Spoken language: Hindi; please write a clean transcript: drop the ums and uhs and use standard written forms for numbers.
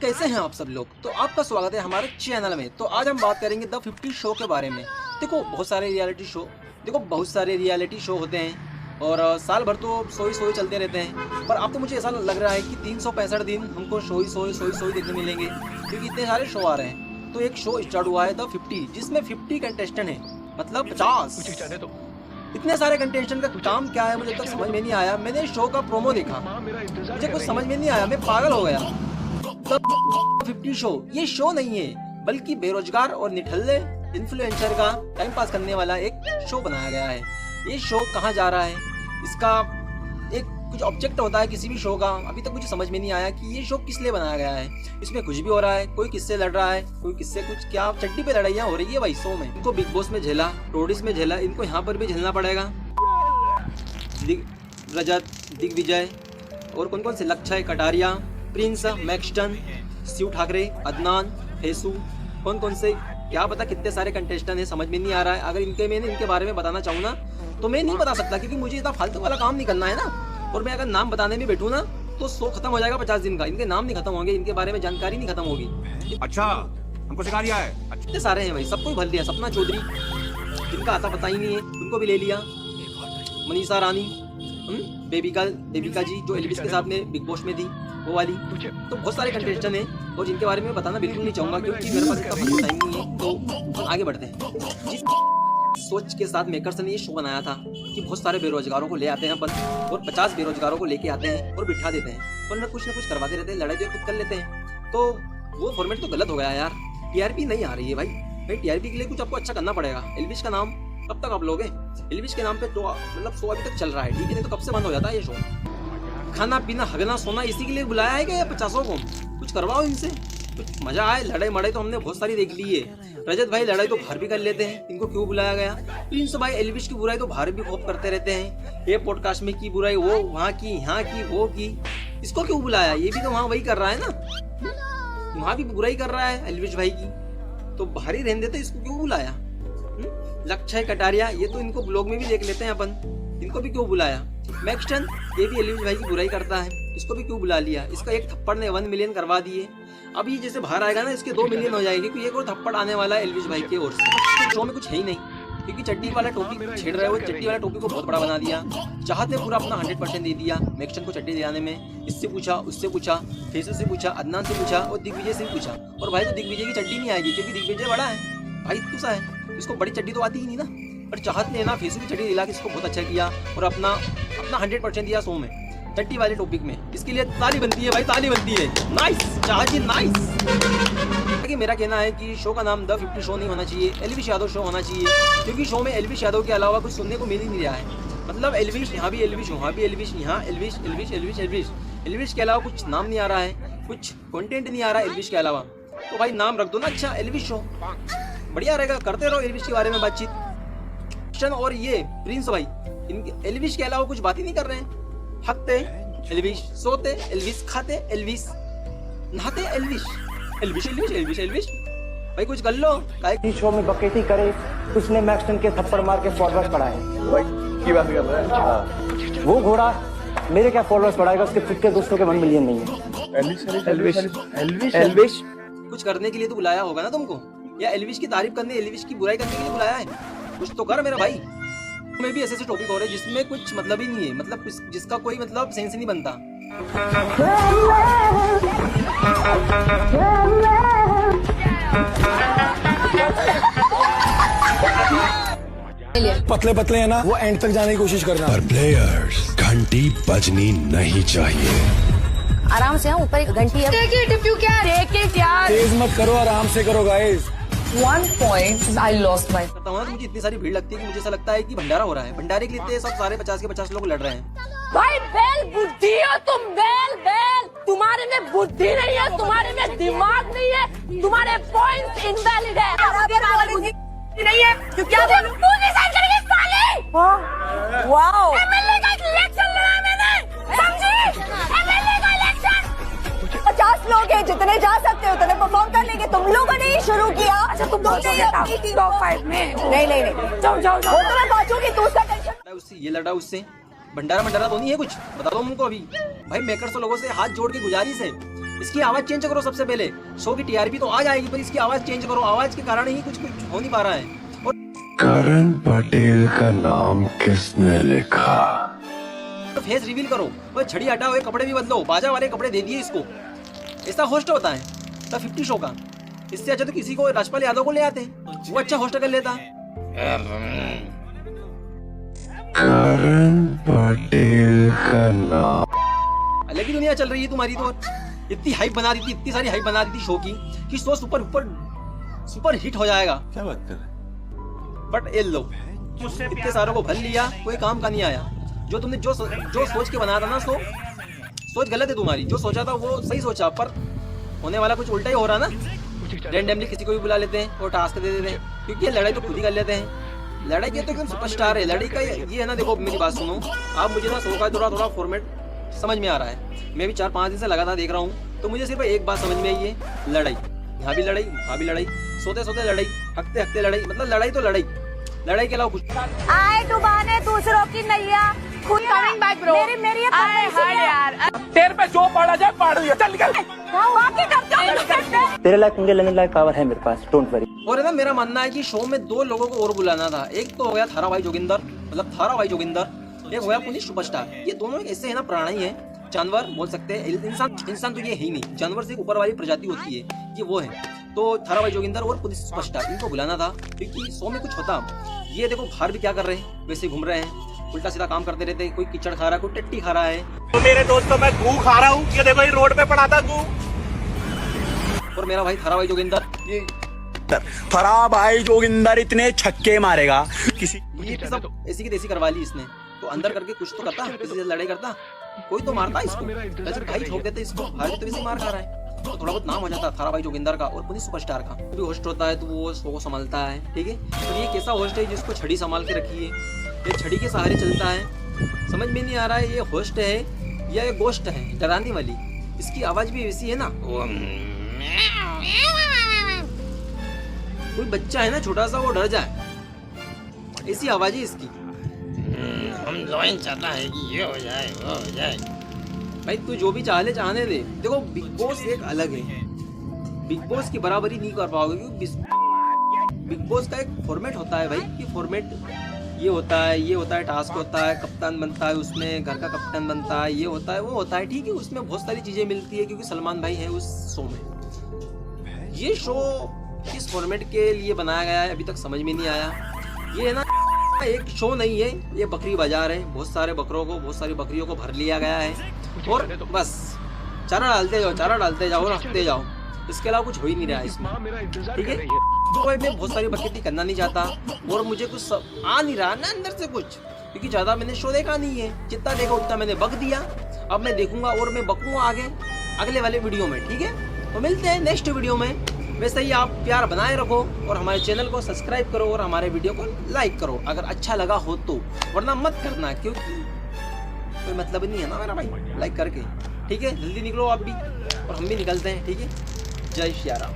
कैसे हैं आप सब लोग। तो आपका स्वागत है हमारे चैनल में। तो आज हम बात करेंगे द 50 शो के बारे में। देखो बहुत सारे रियलिटी शो होते हैं और साल भर तो शो ही चलते रहते हैं, पर अब तो मुझे ऐसा लग रहा है कि 365 दिन हमको शो ही देखने मिलेंगे, क्योंकि इतने सारे शो आ रहे हैं। तो एक शो स्टार्ट हुआ है द 50, जिसमें 50 कंटेस्टेंट हैं, मतलब 50। इतने सारे कंटेस्टेंट का काम क्या है मुझे तक समझ में नहीं आया। मैंने शो का प्रोमो देखा, मुझे कुछ समझ में नहीं आया, मैं पागल हो गया। द 50 शो ये शो नहीं है, बल्कि बेरोजगार और निठल्ले इन्फ्लुएंसर का टाइम पास करने वाला एक शो बनाया गया है। ये शो कहाँ जा रहा है, इसका एक कुछ ऑब्जेक्ट होता है किसी भी शो का। अभी तक मुझे समझ में नहीं आया कि ये शो किस लिए बनाया गया है। इसमें कुछ भी हो रहा है, कोई किससे लड़ रहा है, कोई किससे कुछ क्या चड्डी पे लड़ाइयाँ हो रही है भाई शो में। इनको बिग बॉस में झेला, रोडिस में झेला, इनको यहाँ पर भी झेलना पड़ेगा। रजत, दिग्विजय और कौन कौन से, लक्षय, कटारिया, प्रिंस, मैक्सटन, शिव ठाकरे, अदनान, फेसू, कौन कौन से क्या पता कितने सारे कंटेस्टेंट हैं, समझ में नहीं आ रहा है। अगर इनके बारे में बताना चाहूँ ना तो मैं नहीं बता सकता, क्योंकि मुझे इतना फालतू वाला काम नहीं करना है ना। और मैं अगर नाम बताने में बैठूँ ना तो शो खत्म हो जाएगा 50 दिन का। इनके नाम नहीं खत्म होंगे, इनके बारे में जानकारी नहीं खत्म होगी। अच्छा हमको सिखा दिया है। इतने सारे हैं भाई, सबको भर दिया। सपना चौधरी, जिनका आता पता ही नहीं है, उनको भी ले लिया। मनीषा रानी, बेबिका जी जो एल्विस के साथ में बिग बॉस में थी, वो वाली। तो बहुत सारे कंटेस्टेंट हैं और जिनके बारे में बताना बिल्कुल नहीं चाहूंगा, क्योंकि मेरे पास इतना टाइम नहीं है। तो आगे बढ़ते हैं। जिस सोच के साथ मेकर्स ने ये शो बनाया था कि बहुत सारे बेरोजगारों को ले आते हैं अपन, और 50 बेरोजगारों को लेके आते हैं और बिठा देते हैं, और ना कुछ करवाते रहते हैं, लड़ाई तो खुद कर लेते हैं। तो वो फॉर्मेट तो गलत हो गया यार। टीआरपी नहीं आ रही है भाई टीआरपी के लिए कुछ आपको अच्छा करना पड़ेगा। एल्विस का नाम कब तक आप लोगे? एल्विस के नाम पे तो मतलब शो अभी तक चल रहा है, ठीक है, नहीं तो कब से बंद हो जाता है ये शो। खाना पीना हगना सोना इसी के लिए बुलाया है क्या 50 को? कुछ करवाओ इनसे, कुछ मजा आए। लड़ाई मड़ाई तो हमने बहुत सारी देख ली है। रजत भाई लड़ाई तो बाहर भी कर लेते हैं, इनको क्यों बुलाया गया? प्रिंस भाई एल्विस की बुराई तो बाहर भी खूब करते रहते हैं, ये पॉडकास्ट में की बुराई, वो वहाँ की, यहाँ की, वो की, इसको क्यों बुलाया? ये भी तो वहाँ वही कर रहा है ना, वहाँ भी बुराई कर रहा है एल्विस भाई की, तो बाहर ही रहने देते, इसको क्यों बुलाया? लक्षय, कटारिया, ये तो इनको ब्लॉग में भी देख लेते हैं अपन, इनको भी क्यों बुलाया? मैक्सटन, ये भी एल्विस भाई की बुराई करता है, इसको भी क्यों बुला लिया? इसका एक थप्पड़ ने 1 मिलियन करवा दिए। अब ये जैसे बाहर आएगा ना, इसके 2 मिलियन हो जाएंगे, क्योंकि एक और थप्पड़ आने वाला है एल्विस भाई के ओर से। शो में कुछ है ही नहीं, क्योंकि चड्डी वाला टॉपिक छेड़ रहे हो, चड्डी वाला टॉपिक को बहुत बड़ा बना दिया। चाहत ने पूरा अपना 100% दे दिया मैक्सटन को चड्डी दिलाने में। इससे पूछा, उससे पूछा, फेसू से पूछा, अदनान से पूछा और दिग्विजय से पूछा। और भाई तो दिग्विजय की चड्डी नहीं आएगी, क्योंकि दिग्विजय बड़ा है भाई, तुसा है, इसको बड़ी चड्डी तो आती ही नहीं ना। पर चाहत ने ना फेसू की चड्डी दिला के इसको बहुत अच्छा किया और अपना 100% दिया शो में, चड्डी वाले टॉपिक में। इसके लिए ताली बनती है भाई, ताली बनती है। नाइस चाहत जी, नाइस। मेरा कहना है कि शो का नाम द 50 शो नहीं होना चाहिए, एल्विस यादव शो होना चाहिए, क्योंकि शो में एल्विस यादव के अलावा कुछ सुनने को मिल ही नहीं रहा है। मतलब एल्विस, यहाँ भी एल्विस, वहाँ भी एल्विस, यहाँ Elvis, Elvis, Elvis, Elvis, Elvis के अलावा कुछ नाम नहीं आ रहा है, कुछ कंटेंट नहीं आ रहा है एल्विस के अलावा। तो भाई नाम रख दो ना अच्छा, एल्विस शो, बढ़िया रहेगा। करते रहो एल्विस के बारे में बातचीत। और ये प्रिंस भाई इनके एल्विस के अलावा कुछ बात ही नहीं कर रहे हैं। हकते एल्विस, सोते एल्विस, खाते एल्विस, नहाते Elvis, Elvis, Elvis, Elvis, Elvis. भाई कुछ कर लो। शो में बकेटी करे, उसने मैक्सटन के थप्पड़ मार के फॉलोअर्स बढ़ाए। भाई की बात कर रहा है? वो घोड़ा मेरे क्या फॉलोअर्स बढ़ाएगा, उसके खुद के दोस्तों के 1 मिलियन नहीं है। एल्विस कुछ करने के लिए तो बुलाया होगा ना तुमको, या एल्विस की तारीफ करने, एल्विस की बुराई करने के लिए बुलाया है? कुछ तो कर मेरा भाई। में भी ऐसे टॉपिक हो रहे हैं जिसमें कुछ मतलब ही नहीं है, मतलब जिसका कोई मतलब सेंस नहीं बनता। पतले पतले है ना, वो एंड तक जाने की कोशिश करना। पर प्लेयर्स, घंटी बजनी नहीं चाहिए। आराम से, ऊपर एक घंटी है। तेज मत करो, आराम से करो guys. 1 point I lost my। करता हूँ ना, मुझे इतनी सारी भीड़ लगती है कि मुझे ऐसा लगता है कि भंडारा हो रहा है। भंडारे के लिए इतने सब सारे 50 के 50 लोग लड़ रहे हैं। भाई बैल बुद्धि हो तुम, बैल तुम्हारे में बुद्धि नहीं है, तुम्हारे में दिमाग नहीं है, तुम्हारे पॉइंट्स इनवैलिड है। नहीं है तो क्या बोलूं? तू डिसाइड करेगी साले। वाओ, एमएलए का इलेक्शन लड़ा मैंने, समझी? एमएलए का इलेक्शन 50 लोग हैं, जितने जा सकते हो उतने परफॉर्म कर लेंगे। तुम लोगों ने ही शुरू किया। अच्छा तुम टॉप 5 में? नहीं, जाओ वो तो मैं पहुंचूंगी, तू उसका टेंशन। उससे ये लड़ा, उससे भंडारा तो नहीं है कुछ, बता दो हमको अभी। भाई मेकर्स तो लोगों से हाथ जोड़ के गुजारिश है इसकी आवाज चेंज करो सबसे पहले। शो की टीआरपी तो आ जाएगी पर इसकी आवाज चेंज करो। आवाज के कारण ही कुछ हो नहीं पा रहा है। और करण पटेल का नाम किसने लिखा? फेस रिवील करो। वो छड़ी हटाओ, कपड़े भी बदलो, बाजा वाले कपड़े दे दिए इसको। ऐसा होस्ट होता है द 50 शो का। इससे अच्छा तो किसी को राजपाल यादव को ले आते, वो अच्छा होस्ट कर लेता। करण पटेल का नाम। अलग ही दुनिया चल रही है तुम्हारी तो। इतनी हाइप बना दी थी, इतनी सारी हाइप बना दी थी शो की कि शो सुपर हिट हो जाएगा। क्या बात कर रहे हैं? बट ये लो, इतने सारों को भर लिया, कोई काम का नहीं आया। जो तुमने जो सोच के बनाया था ना, सोच गलत है तुम्हारी। जो सोचा था वो सही सोचा, पर होने वाला कुछ उल्टा ही हो रहा ना। रैंडमली किसी को भी बुला लेते हैं और टास्क दे देते हैं, क्योंकि ये लड़ाई तो खुद ही कर लेते हैं। लड़ाई के तो एकदम सुपरस्टार है। लड़ाई का ये है ना, देखो मेरी बात सुनो आप। मुझे ना शो का थोड़ा फॉर्मेट समझ में आ रहा है। मैं भी 4-5 दिन से लगातार देख रहा हूँ, तो मुझे सिर्फ एक बात समझ में आई है, लड़ाई। यहाँ भी लड़ाई, वहाँ भी लड़ाई, सोते सोते लड़ाई, हकते हकते लड़ाई। मतलब लड़ाई तो लड़ाई, लड़ाई के अलावा कुछ। आए डुबाने दूसरों की नैया, खुद कमिंग बैक ब्रो। मेरी ये यार, तेरे पे जो पड़ा जाए पड़ दिया, चल निकल। बाकी कर तेरे लायक मुझे लेने लायक पावर है मेरे पास, डोंट वरी। और है ना, मेरा मानना है कि शो में 2 लोगों को और बुलाना था। एक तो हो गया थारा भाई जोगिंदर, मतलब थारा भाई जोगिंदर। एक हो गया पुनीत सुपरस्टार। ये दोनों ऐसे है ना, प्राणी है, जानवर बोल सकते हैं। इंसान तो ये है ही नहीं, जानवर से ऊपर वाली प्रजाति होती है, ये वो है। तो थारा भाई जोगिंदर और पुनीत सुपरस्टार, इनको बुलाना था, क्योंकि शो में कुछ होता। ये देखो बाहर भी क्या कर रहे हैं, वैसे घूम रहे हैं, उल्टा सीधा काम करते रहते हैं। कोई कीचड़ खा रहा है, कोई टट्टी खा रहा है। तो मेरे दोस्तों मैं गू खा रहा हूँ, ये देखो ये रोड पे पड़ा था गू। और मेरा भाई थारा भाई जोगिंदर, ये थारा भाई जोगिंदर इतने छक्के मारेगा किसी। ये सब ऐसी की तैसी करवा ली इसने। तो अंदर करके कुछ तो करता, किसी से लड़ाई करता, कोई तो मारता इसको। वैसे भाई ठोक देते इसको, भाई तो वैसे मार खा रहा है। तो थोड़ा बहुत नाम हो जाता थारा भाई जोगिंदर का और पुनीत सुपरस्टार का। भी होस्ट होता है तो वो शो को संभालता है, ठीक है। तो ये कैसा होस्ट है जिसको छड़ी संभाल के रखी है, ये छड़ी के सहारे चलता है। समझ में नहीं आ रहा है ये होस्ट है या ये गोश्त है डराने वाली। इसकी आवाज भी वैसी है ना, कोई बच्चा है ना छोटा सा, वो डर जाए, ऐसी आवाज है इसकी। हम ज्वाइन चाहता है कि ये हो जाए वो हो जाए। भाई तू जो भी चाहे चाहने दे। देखो बिग बॉस एक अलग है, बिग बॉस की बराबरी नहीं कर पाओगे, क्योंकि बिग बॉस का एक फॉर्मेट होता है भाई। कि फॉर्मेट ये होता है, टास्क होता है, कप्तान बनता है, उसमें घर का कप्तान बनता है, ये होता है वो होता है, ठीक है। उसमें बहुत सारी चीजें मिलती है, क्योंकि सलमान भाई है उस शो में। ये शो किस फॉर्मेट के लिए बनाया गया है अभी तक समझ में नहीं आया। ये है ना, एक शो नहीं है, ये बकरी बाजार है। बहुत सारी बकरियों को भर लिया गया है और बस चारा डालते जाओ, रखते जाओ। इसके अलावा कुछ हो ही नहीं रहा है इसमें, ठीक है। तो मैं बहुत सारी बकरी करना नहीं चाहता और मुझे कुछ आ नहीं रहा ना अंदर से कुछ, क्योंकि ज्यादा मैंने शो देखा नहीं है। जितना देखा उतना मैंने बक दिया। अब मैं देखूंगा और मैं बकूंगा आगे अगले वाले वीडियो में, ठीक है। तो मिलते हैं नेक्स्ट वीडियो में। वैसे ही आप प्यार बनाए रखो और हमारे चैनल को सब्सक्राइब करो और हमारे वीडियो को लाइक करो अगर अच्छा लगा हो तो, वरना मत करना, क्योंकि कोई मतलब नहीं है ना मेरा भाई लाइक करके, ठीक है। जल्दी निकलो आप भी और हम भी निकलते हैं, ठीक है। जय श्री राम।